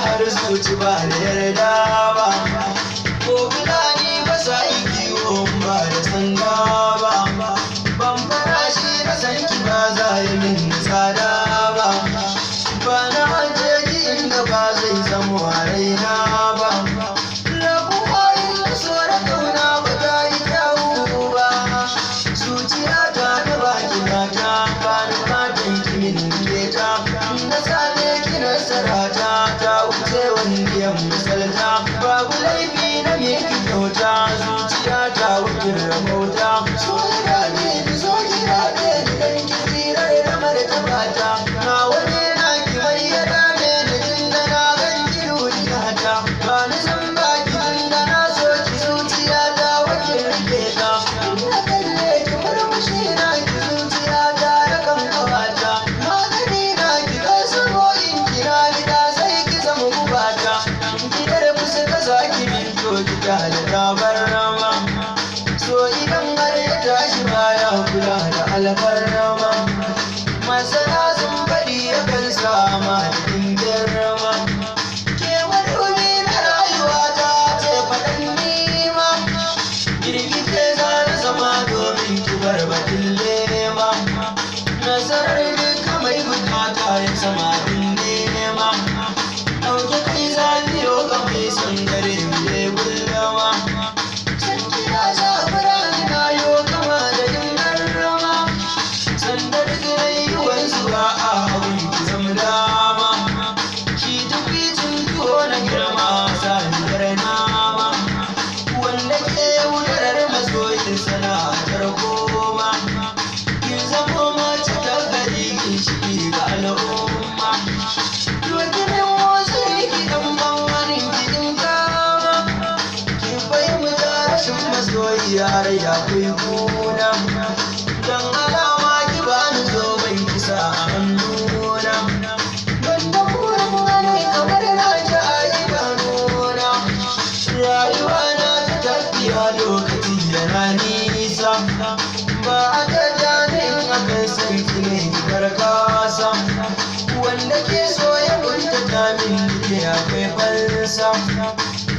har zuci ba da yarda ba. Ko fulani ba sa yi kiwo ba da sanda ba. Ban farashi na sanki ba za yi min tsada ba. Ba na aje ki inda ba zai zamo a raina ba. Rabuwa inda so da kauna ba ta yi kyawu ba. Zuciya ta da baki na ta ba ni fatan kimin keta. Na same ki nasara ta wuce wani yan misalta. Babu laifi na miki kyauta, zuciya ta wuce rabauta. So da ne ki so ki daɗe ni dan ki tsirar da martaba ta. Na wani na ki bayyana ne da jin da na gan ki duniya ta. Ba ni san baki tun da na so ki zuciya ta wuce rike ta. Na kalle ki murmushi na ki zuciya ta ya kan kawata. Magani na ki kasa boyin ki na gida sai ki zama gubata. Gidar kusa ka saki min to ki ta da tabarrama. So idan har ya tashi baya kula da alfarma. Masana sun faɗi ya kan sama da ɗimbin rama. Ke madubi na rayuwa ta ce faɗan nima. Girgije za na zama domin ki bar batun lema. Nasarar duka mai bukata ya sama din nema. Ɗauke kai za biyo ga mai son dare bile gulma. Can kira za birane na yo kama da yin rama. Sanda duk rayuwar zuwa a abin ki zama dama. Ki tafi cin tuwo na girma saniyar nama. Wanda ke yaudarar masoyin sana'ar koma. Ki zamo mace ta gari ginshiki ga al'umma. Dokinin wasu ki dan bangarin gidan kama. Ki fahimta rashin masoyi har ya kai kuna. Dan alama ki bani zoben kisa a hannuna. Wanda burin wani kamar na ji a idanuna. Rayuwa na ta tafiya lokaci yana nisa. Ba a tattanin akan sarki ne karkasa. Wanda ke so ya kuntata min ke akwai falsa.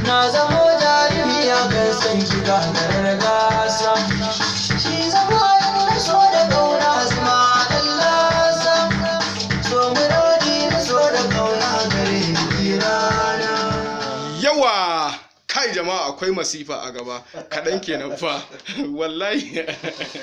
Na zamo jarumi a kan san ki gagarar gasa. Shi zama yana so da kauna zama dan lasa. So muradi na so da kauna gare ni rana. Yawa kai jama'a akwai masifa a gaba kaɗan kenan fa wallahi